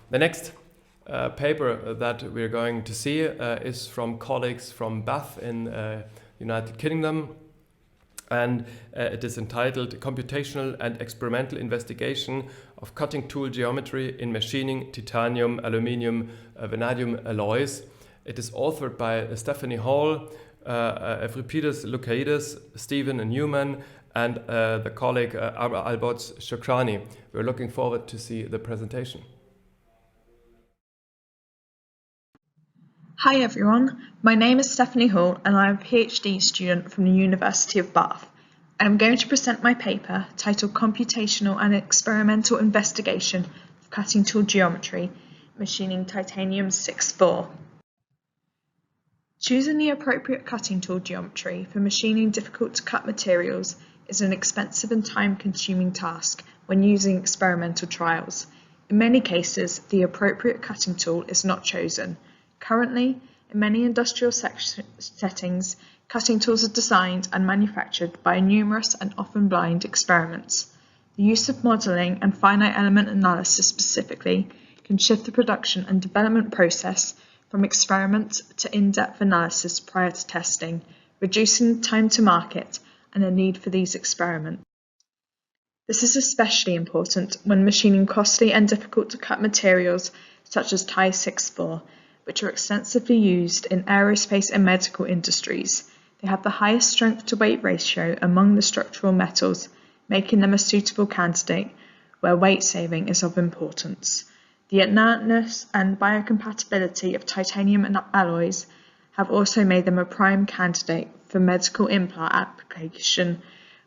The next paper that we're going to see is from colleagues from Bath in United Kingdom, and it is entitled Computational and Experimental Investigation of Cutting Tool Geometry in Machining Titanium, Aluminium, Vanadium Alloys. It is authored by Stephanie Hall, Evripides, Loukaides, Stephen Newman, and the colleague Alborz, Shokrani. We're looking forward to see the presentation. Hi everyone, my name is Stephanie Hall and I'm a PhD student from the University of Bath. I'm going to present my paper titled Computational and Experimental Investigation of Cutting Tool Geometry, Machining Titanium 6-4. Choosing the appropriate cutting tool geometry for machining difficult to cut materials is an expensive and time-consuming task when using experimental trials. In many cases, the appropriate cutting tool is not chosen. Currently, in many industrial settings, cutting tools are designed and manufactured by numerous and often blind experiments. The use of modelling and finite element analysis specifically can shift the production and development process from experiment to in-depth analysis prior to testing, reducing time to market and the need for these experiments. This is especially important when machining costly and difficult to cut materials such as Ti 6-4, which are extensively used in aerospace and medical industries. They have the highest strength to weight ratio among the structural metals, making them a suitable candidate where weight saving is of importance. The inertness and biocompatibility of titanium alloys have also made them a prime candidate for medical implant application,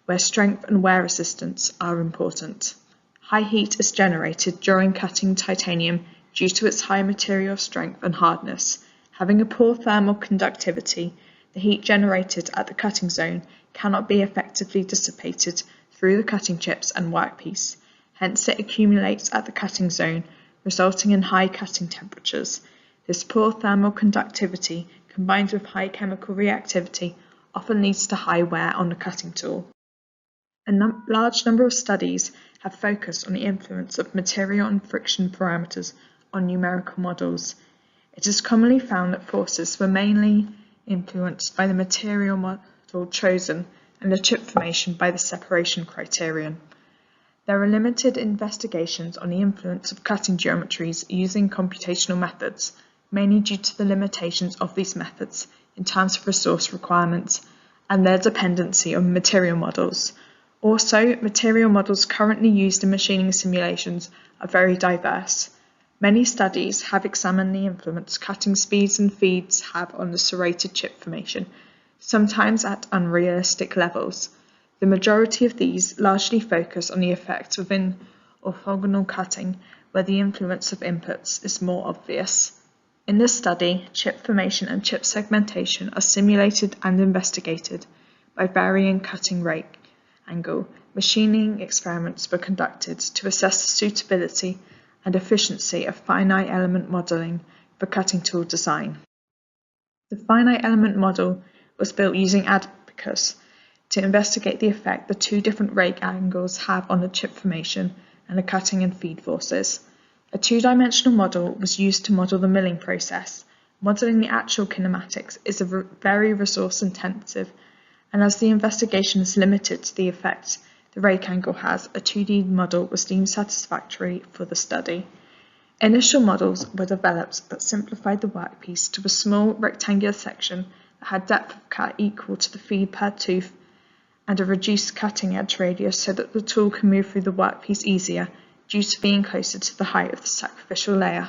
where strength and wear resistance are important. High heat is generated during cutting titanium due to its high material strength and hardness. Having a poor thermal conductivity, the heat generated at the cutting zone cannot be effectively dissipated through the cutting chips and workpiece. Hence it accumulates at the cutting zone, resulting in high cutting temperatures. This poor thermal conductivity combined with high chemical reactivity often leads to high wear on the cutting tool. A large number of studies have focused on the influence of material and friction parameters on numerical models. It is commonly found that forces were mainly influenced by the material model chosen and the chip formation by the separation criterion. There are limited investigations on the influence of cutting geometries using computational methods, mainly due to the limitations of these methods in terms of resource requirements and their dependency on material models. Also, material models currently used in machining simulations are very diverse. Many studies have examined the influence cutting speeds and feeds have on the serrated chip formation, sometimes at unrealistic levels. The majority of these largely focus on the effects within orthogonal cutting, where the influence of inputs is more obvious. In this study, chip formation and chip segmentation are simulated and investigated by varying cutting rate angle. Machining experiments were conducted to assess the suitability and efficiency of finite element modelling for cutting tool design. The finite element model was built using Abacus to investigate the effect the two different rake angles have on the chip formation and the cutting and feed forces. A two-dimensional model was used to model the milling process. Modelling the actual kinematics is very resource intensive, and as the investigation is limited to the effect the rake angle has, a 2D model was deemed satisfactory for the study. Initial models were developed that simplified the workpiece to a small rectangular section that had depth of cut equal to the feed per tooth and a reduced cutting edge radius so that the tool can move through the workpiece easier due to being closer to the height of the sacrificial layer.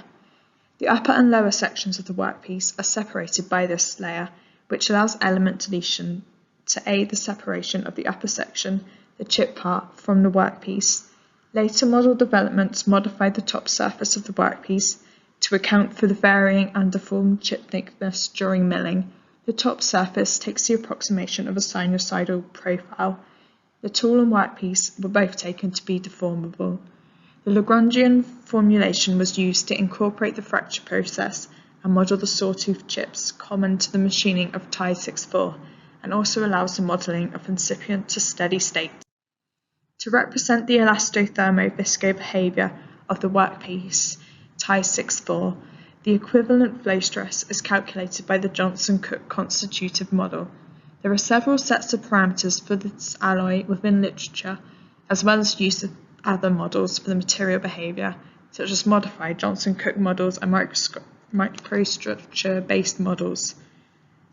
The upper and lower sections of the workpiece are separated by this layer, which allows element deletion to aid the separation of the upper section, the chip part, from the workpiece. Later model developments modified the top surface of the workpiece to account for the varying and deformed chip thickness during milling. The top surface takes the approximation of a sinusoidal profile. The tool and workpiece were both taken to be deformable. The Lagrangian formulation was used to incorporate the fracture process and model the sawtooth chips common to the machining of Ti 6-4, and also allows the modelling of incipient to steady state. To represent the elastothermo-visco behaviour of the workpiece, Ti-6-4, the equivalent flow stress is calculated by the Johnson-Cook constitutive model. There are several sets of parameters for this alloy within literature, as well as use of other models for the material behaviour, such as modified Johnson-Cook models and microstructure-based models.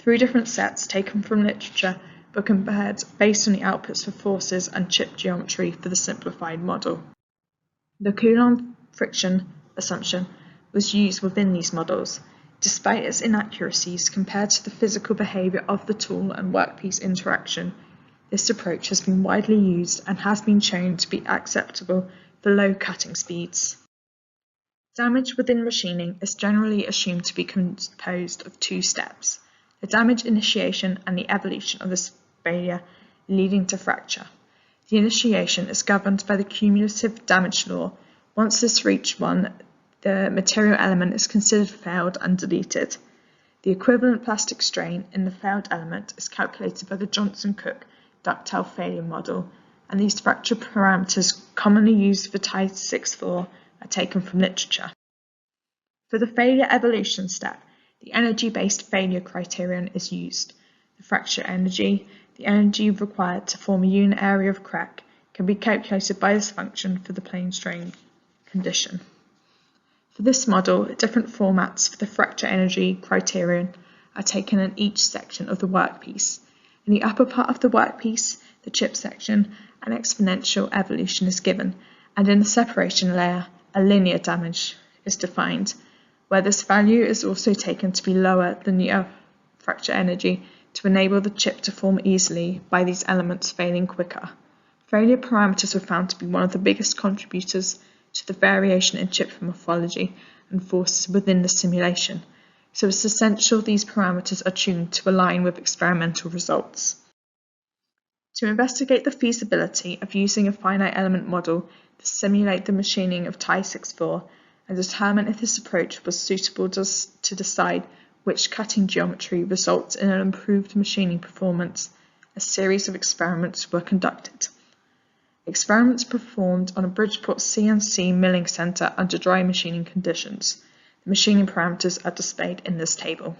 3 different sets taken from literature were compared based on the outputs for forces and chip geometry for the simplified model. The Coulomb friction assumption was used within these models. Despite its inaccuracies compared to the physical behaviour of the tool and workpiece interaction, this approach has been widely used and has been shown to be acceptable for low cutting speeds. Damage within machining is generally assumed to be composed of 2 steps: the damage initiation and the evolution of this failure leading to fracture. The initiation is governed by the cumulative damage law. Once this reaches 1, the material element is considered failed and deleted. The equivalent plastic strain in the failed element is calculated by the Johnson-Cook ductile failure model, and these fracture parameters commonly used for Ti-6-4 are taken from literature. For the failure evolution step, the energy-based failure criterion is used. The fracture energy, the energy required to form a unit area of crack, can be calculated by this function for the plane strain condition. For this model, different formats for the fracture energy criterion are taken in each section of the workpiece. In the upper part of the workpiece, the chip section, an exponential evolution is given, and in the separation layer, a linear damage is defined, where this value is also taken to be lower than the fracture energy to enable the chip to form easily by these elements failing quicker. Failure parameters were found to be one of the biggest contributors to the variation in chip morphology and forces within the simulation, so it's essential these parameters are tuned to align with experimental results. To investigate the feasibility of using a finite element model to simulate the machining of Ti-6-4 and determine if this approach was suitable to decide which cutting geometry results in an improved machining performance, a series of experiments were conducted. Experiments performed on a Bridgeport CNC milling center under dry machining conditions. The machining parameters are displayed in this table.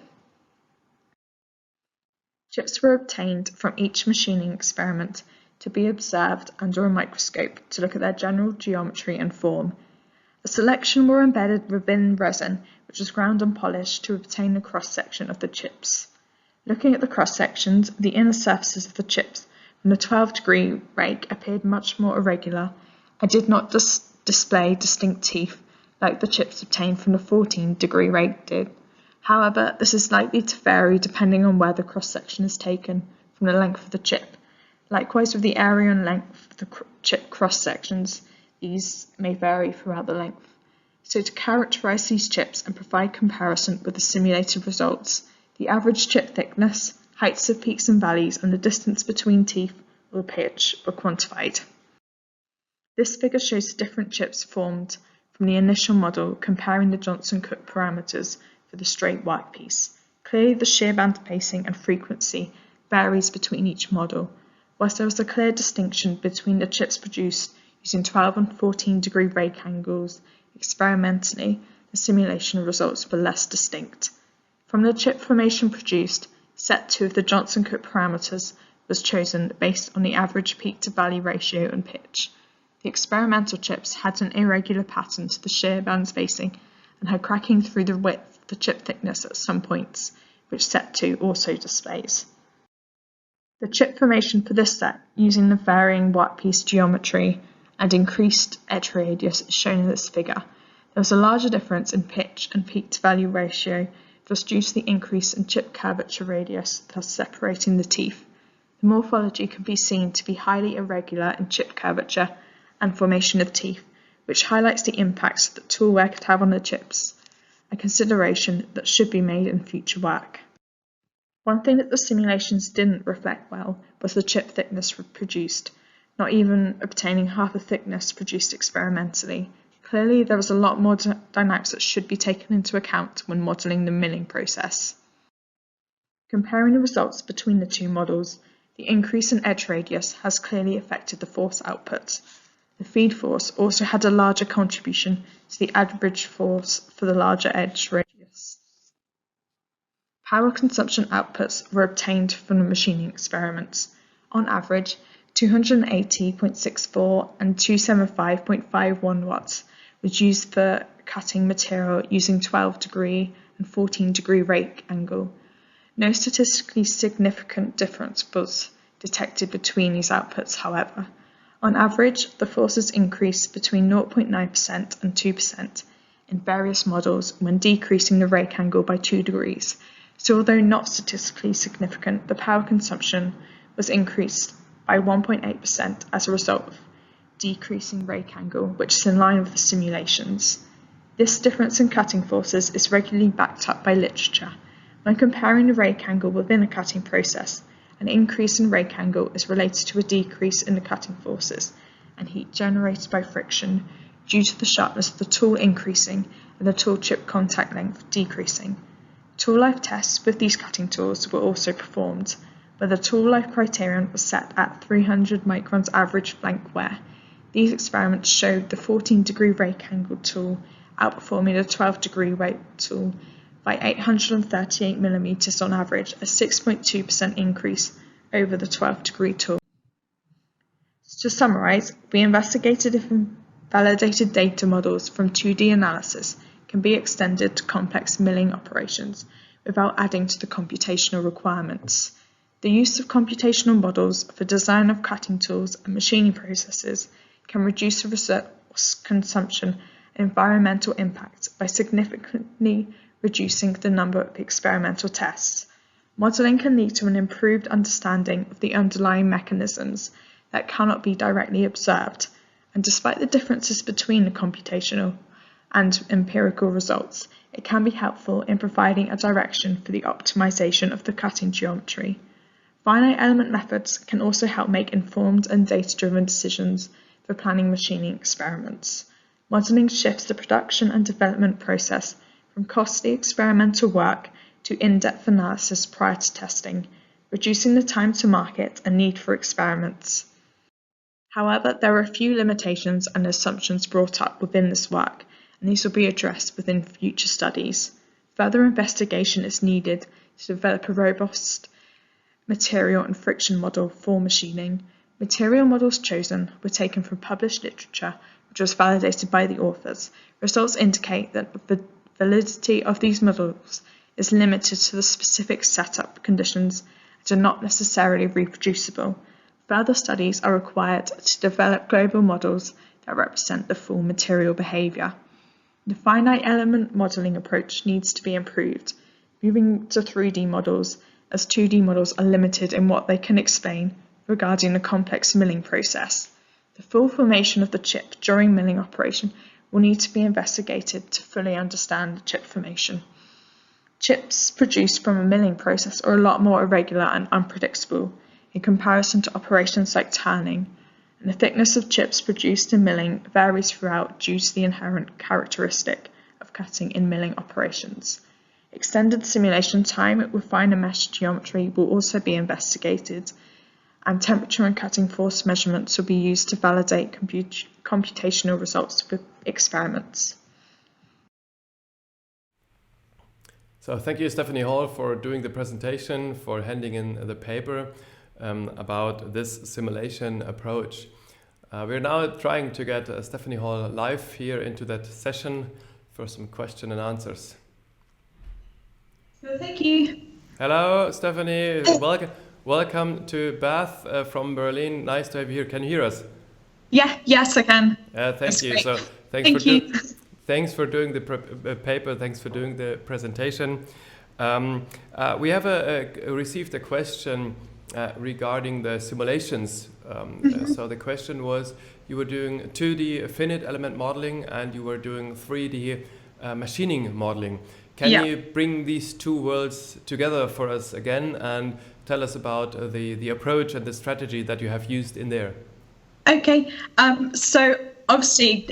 Chips were obtained from each machining experiment to be observed under a microscope to look at their general geometry and form. A selection were embedded within resin, which was ground and polished to obtain a cross-section of the chips. Looking at the cross-sections, the inner surfaces of the chips from the 12-degree rake appeared much more irregular and did not display distinct teeth like the chips obtained from the 14-degree rake did. However, this is likely to vary depending on where the cross-section is taken from the length of the chip. Likewise with the area and length of the chip cross-sections, these may vary throughout the length. So to characterize these chips and provide comparison with the simulated results, the average chip thickness, heights of peaks and valleys, and the distance between teeth or pitch were quantified. This figure shows the different chips formed from the initial model comparing the Johnson-Cook parameters for the straight workpiece. Clearly the shear band spacing and frequency varies between each model, whilst there was a clear distinction between the chips produced using 12 and 14-degree rake angles. Experimentally, the simulation results were less distinct. From the chip formation produced, set 2 of the Johnson-Cook parameters was chosen based on the average peak-to-valley ratio and pitch. The experimental chips had an irregular pattern to the shear band spacing and had cracking through the width of the chip thickness at some points, which set 2 also displays. The chip formation for this set, using the varying workpiece geometry and increased edge radius, is shown in this figure. There was a larger difference in pitch and peak-to-value ratio, which was due to the increase in chip curvature radius, thus separating the teeth. The morphology can be seen to be highly irregular in chip curvature and formation of teeth, which highlights the impacts that tool wear could have on the chips, a consideration that should be made in future work. One thing that the simulations didn't reflect well was the chip thickness produced, not even obtaining half the thickness produced experimentally. Clearly, there was a lot more dynamics that should be taken into account when modelling the milling process. Comparing the results between the 2 models, the increase in edge radius has clearly affected the force output. The feed force also had a larger contribution to the average force for the larger edge radius. Power consumption outputs were obtained from the machining experiments. On average, 280.64 and 275.51 watts was used for cutting material using 12-degree and 14-degree rake angle. No statistically significant difference was detected between these outputs, however. On average, the forces increased between 0.9% and 2% in various models when decreasing the rake angle by 2 degrees. So although not statistically significant, the power consumption was increased by 1.8% as a result of decreasing rake angle, which is in line with the simulations. This difference in cutting forces is regularly backed up by literature. When comparing the rake angle within a cutting process, an increase in rake angle is related to a decrease in the cutting forces and heat generated by friction due to the sharpness of the tool increasing and the tool chip contact length decreasing. Tool life tests with these cutting tools were also performed, where the tool life criterion was set at 300 microns average flank wear. These experiments showed the 14-degree rake angle tool outperforming the 12-degree rake tool by 838 millimeters on average, a 6.2% increase over the 12-degree tool. To summarize, we investigated if validated data models from 2D analysis can be extended to complex milling operations without adding to the computational requirements. The use of computational models for design of cutting tools and machining processes can reduce the resource consumption and environmental impact by significantly reducing the number of experimental tests. Modelling can lead to an improved understanding of the underlying mechanisms that cannot be directly observed, and despite the differences between the computational and empirical results, it can be helpful in providing a direction for the optimization of the cutting geometry. Finite element methods can also help make informed and data-driven decisions for planning machining experiments. Modelling shifts the production and development process from costly experimental work to in-depth analysis prior to testing, reducing the time to market and need for experiments. However, there are a few limitations and assumptions brought up within this work, and these will be addressed within future studies. Further investigation is needed to develop a robust material and friction model for machining. Material models chosen were taken from published literature, which was validated by the authors. Results indicate that the validity of these models is limited to the specific setup conditions and are not necessarily reproducible. Further studies are required to develop global models that represent the full material behaviour. The finite element modelling approach needs to be improved, moving to 3D models, as 2D models are limited in what they can explain regarding the complex milling process. The full formation of the chip during milling operation will need to be investigated to fully understand the chip formation. Chips produced from a milling process are a lot more irregular and unpredictable in comparison to operations like turning, and the thickness of chips produced in milling varies throughout due to the inherent characteristic of cutting in milling operations. Extended simulation time with finer mesh geometry will also be investigated, and temperature and cutting force measurements will be used to validate computational results with experiments. So thank you, Stephanie Hall, for doing the presentation, for handing in the paper about this simulation approach. We're now trying to get Stephanie Hall live here into that session for some question and answers. So thank you. Hello, Stephanie. Welcome to Bath from Berlin. Nice to have you here. Can you hear us? Yes, I can. Thank you. Great. So thanks for doing the paper. Thanks for doing the presentation. We have received a question regarding the simulations. So the question was, you were doing 2D finite element modeling and you were doing 3D machining modeling. Can you bring these two worlds together for us again and tell us about the approach and the strategy that you have used in there? Okay, so obviously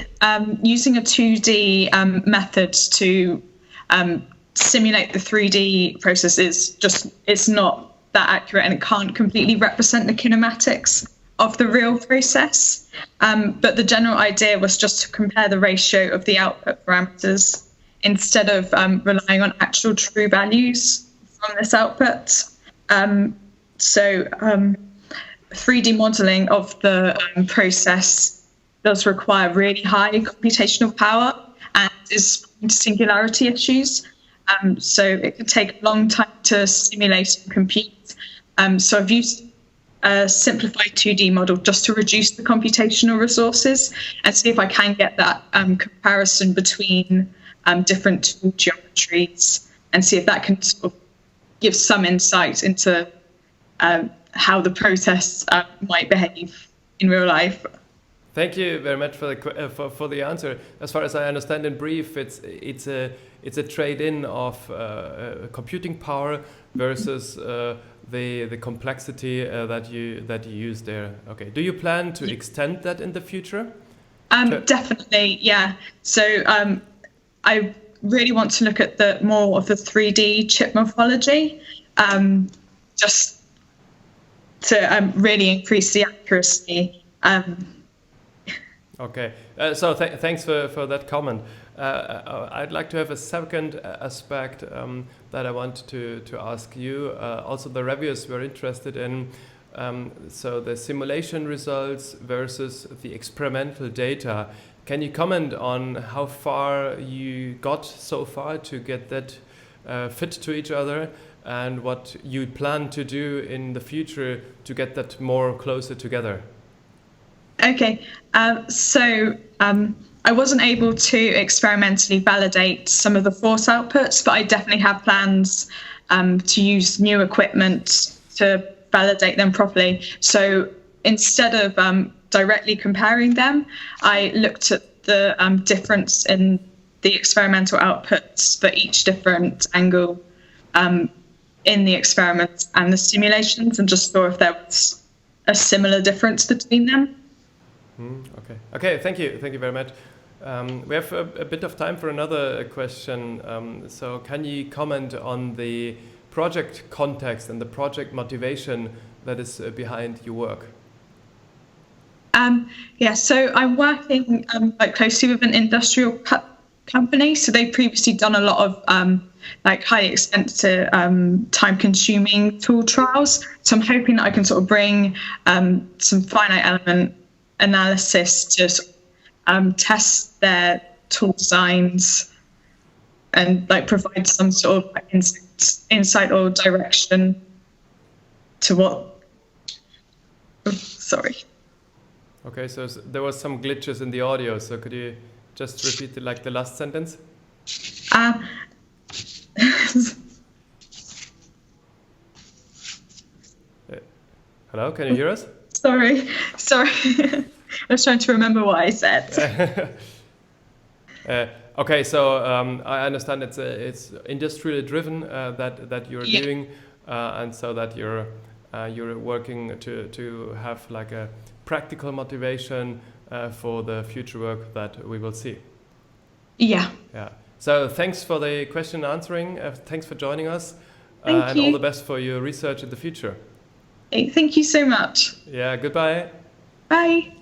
using a 2D method to simulate the 3D process it's not that accurate, and it can't completely represent the kinematics of the real process. But the general idea was just to compare the ratio of the output parameters instead of relying on actual true values from this output. So 3D modeling of the process does require really high computational power and is prone to singularity issues. So it could take a long time to simulate and compute. So I've used a simplified 2D model just to reduce the computational resources and see if I can get that comparison between different tool geometries and see if that can sort of give some insight into how the process might behave in real life. Thank you very much for the answer. As far as I understand, in brief, it's a trade-in of computing power versus the complexity that you use there. Okay. Do you plan to extend that in the future? Definitely, yeah. So I really want to look at more of the 3D chip morphology, just to really increase the accuracy. Okay, so thanks for that comment. I'd like to have a second aspect that I want to ask you. Also, the reviewers were interested in so the simulation results versus the experimental data. Can you comment on how far you got so far to get that fit to each other, and what you plan to do in the future to get that more closer together? Okay, so I wasn't able to experimentally validate some of the force outputs, but I definitely have plans to use new equipment to validate them properly. So instead of directly comparing them, I looked at the difference in the experimental outputs for each different angle in the experiments and the simulations, and just saw if there was a similar difference between them. Okay. Thank you very much. We have a bit of time for another question. So can you comment on the project context and the project motivation that is behind your work? Yeah, so I'm working quite closely with an industrial company. So they've previously done a lot of highly expensive, time-consuming tool trials. So I'm hoping that I can sort of bring some finite element analysis to test their tool designs and provide some sort of insight or direction to what. Sorry. Okay, so there was some glitches in the audio. So could you just repeat the last sentence? Hello, can you hear us? Sorry. I was trying to remember what I said. Okay, so I understand it's industrially driven that you're doing, and so that you're working to have a practical motivation for the future work that we will see. Yeah. So thanks for the question answering. Thanks for joining us, and all the best for your research in the future. Thank you so much. Yeah. Goodbye. Bye.